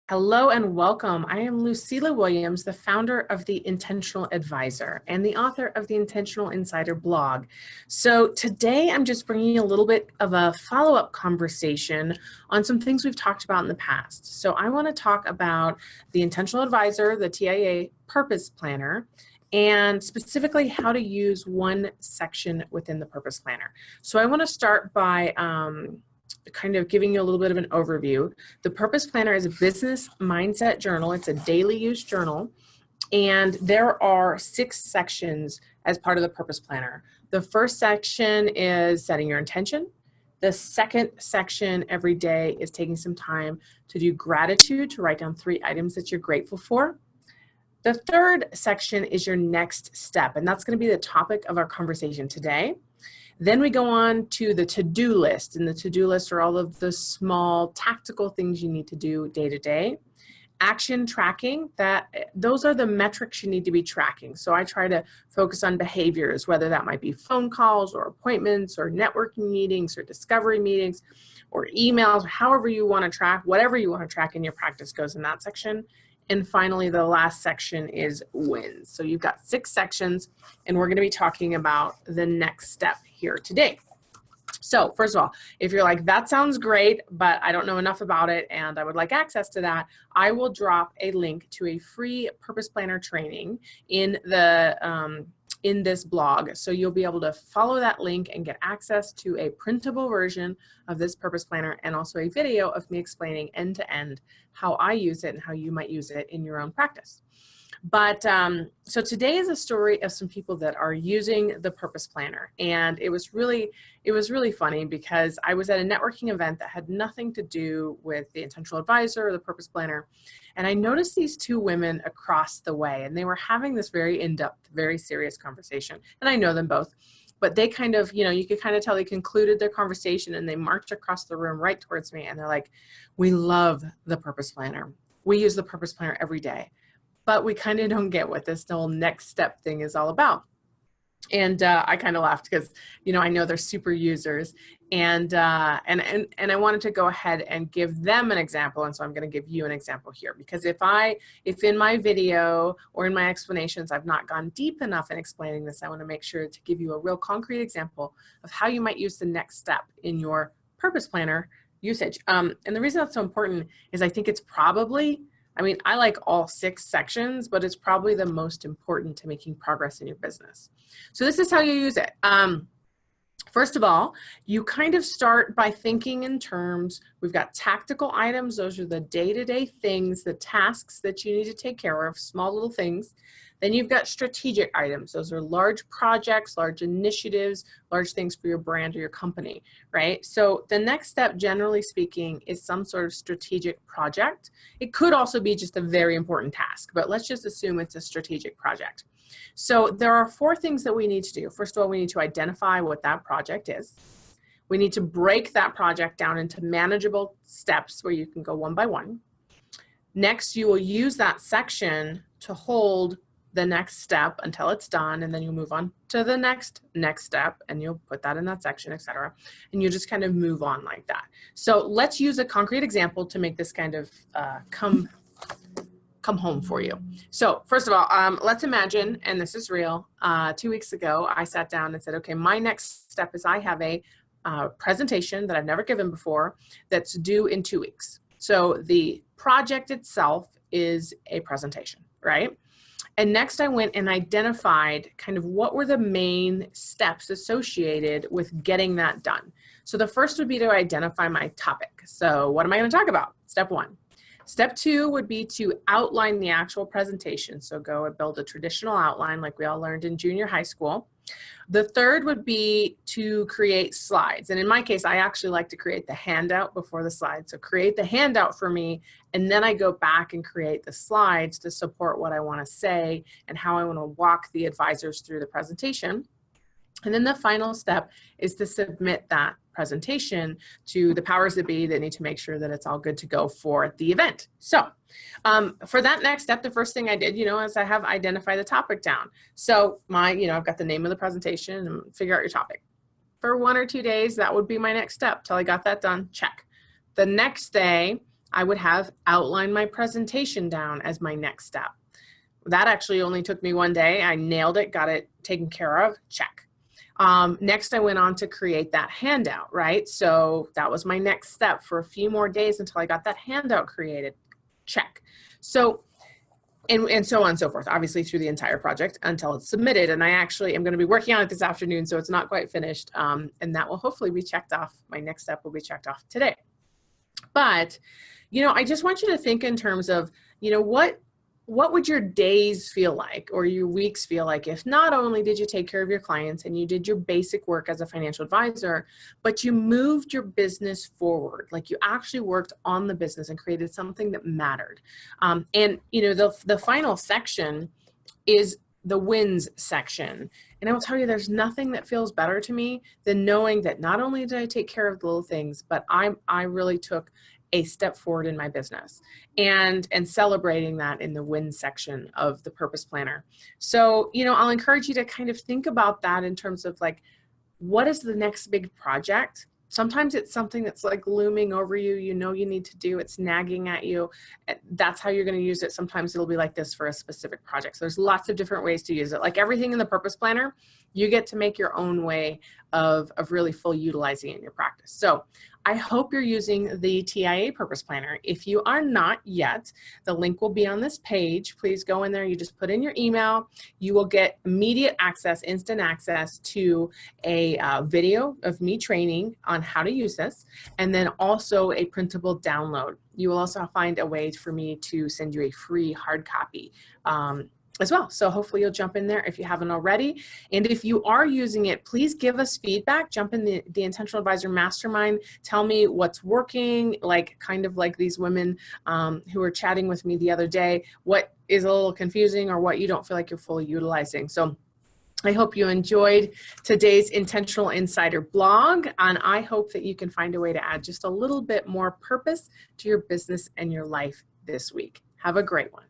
Hello and welcome. I am Lucila Williams, the founder of The Intentional Advisor and the author of the Intentional Insider blog. So today I'm just bringing you a little bit of a follow-up conversation on some things we've talked about in the past. So I want to talk about the Intentional Advisor, the TIA Purpose Planner, and specifically how to use one section within the Purpose Planner. So I want to start by kind of giving you a little bit of an overview. The Purpose Planner is a business mindset journal. It's a daily use journal, and there are 6 sections as part of the Purpose Planner. The first section is setting your intention. The second section every day is taking some time to do gratitude, to write down 3 items that you're grateful for. The third section is your next step, and that's going to be the topic of our conversation today. Then we go on to the to-do list, and the to-do list are all of the small tactical things you need to do day to day. Action tracking, those are the metrics you need to be tracking. So I try to focus on behaviors, whether that might be phone calls or appointments or networking meetings or discovery meetings or emails, however you want to track, whatever you want to track in your practice goes in that section. And finally, the last section is wins. So you've got 6 sections, and we're going to be talking about the next step here today. So first of all, if you're like, that sounds great, but I don't know enough about it and I would like access to that, I will drop a link to a free Purpose Planner training in this blog. So you'll be able to follow that link and get access to a printable version of this Purpose Planner and also a video of me explaining end to end how I use it and how you might use it in your own practice. But so today is a story of some people that are using the Purpose Planner, and it was really funny because I was at a networking event that had nothing to do with the Intentional Advisor or the Purpose Planner, and I noticed these 2 women across the way, and they were having this very in-depth, very serious conversation, and I know them both, but they kind of, you could kind of tell they concluded their conversation and they marched across the room right towards me, and they're like, "We love the Purpose Planner. We use the Purpose Planner every day, but we kind of don't get what this whole next step thing is all about." And I kind of laughed because, I know they're super users, and I wanted to go ahead and give them an example. And so I'm going to give you an example here, because if in my video or in my explanations, I've not gone deep enough in explaining this, I want to make sure to give you a real concrete example of how you might use the next step in your Purpose Planner usage. And the reason that's so important is I think it's probably, I like all 6 sections, but it's probably the most important to making progress in your business. So this is how you use it. First of all, you kind of start by thinking in terms, we've got tactical items. Those are the day-to-day things, the tasks that you need to take care of, small little things. Then you've got strategic items. Those are large projects, large initiatives, large things for your brand or your company, right? So the next step, generally speaking, is some sort of strategic project. It could also be just a very important task, but let's just assume it's a strategic project. So there are 4 things that we need to do. First of all, we need to identify what that project is. We need to break that project down into manageable steps where you can go one by one. Next, you will use that section to hold the next step until it's done, and then you'll move on to the next step, and you'll put that in that section, etc. And you just kind of move on like that. So let's use a concrete example to make this kind of come home for you. So first of all, let's imagine, and this is real, 2 weeks ago, I sat down and said, okay, my next step is I have a presentation that I've never given before that's due in 2 weeks. So the project itself is a presentation, right? And next I went and identified kind of what were the main steps associated with getting that done. So the first would be to identify my topic. So what am I going to talk about? Step 1. Step 2 would be to outline the actual presentation. So go and build a traditional outline like we all learned in junior high school. The third would be to create slides. And in my case, I actually like to create the handout before the slides. So create the handout for me, and then I go back and create the slides to support what I want to say and how I want to walk the advisors through the presentation. And then the final step is to submit that presentation to the powers that be that need to make sure that it's all good to go for the event. So for that next step, the first thing I did, is I have identified the topic down. So I've got the name of the presentation and figure out your topic. For 1 or 2 days, that would be my next step till I got that done. Check. The next day, I would have outlined my presentation down as my next step. That actually only took me one day. I nailed it, got it taken care of, check. Next, I went on to create that handout, right? So that was my next step for a few more days until I got that handout created, check. So, and so on and so forth, obviously through the entire project until it's submitted. And I actually am going to be working on it this afternoon, so it's not quite finished. And that will hopefully be checked off. My next step will be checked off today. But, you know, I just want you to think in terms of, you know, what would your days feel like or your weeks feel like if not only did you take care of your clients and you did your basic work as a financial advisor, but you moved your business forward, like you actually worked on the business and created something that mattered. And, you know, the final section is the wins section. And I will tell you, there's nothing that feels better to me than knowing that not only did I take care of the little things, but I really took a step forward in my business and celebrating that in the win section of the purpose planner. So, you know, I'll encourage you to kind of think about that in terms of like, what is the next big project? Sometimes it's something that's like looming over you, you know you need to do, it's nagging at you. That's how you're going to use it. Sometimes it'll be like this for a specific project. So there's lots of different ways to use it. Like everything in the purpose planner, you get to make your own way of really full utilizing it in your practice. So I hope you're using the TIA Purpose Planner. If you are not yet, the link will be on this page. Please go in there. You just put in your email. You will get immediate access, instant access to a video of me training on how to use this, and then also a printable download. You will also find a way for me to send you a free hard copy as well. So hopefully you'll jump in there if you haven't already. And if you are using it, please give us feedback. Jump in the Intentional Advisor Mastermind. Tell me what's working, like kind of like these women who were chatting with me the other day, what is a little confusing or what you don't feel like you're fully utilizing. So I hope you enjoyed today's Intentional Insider blog, and I hope that you can find a way to add just a little bit more purpose to your business and your life this week. Have a great one.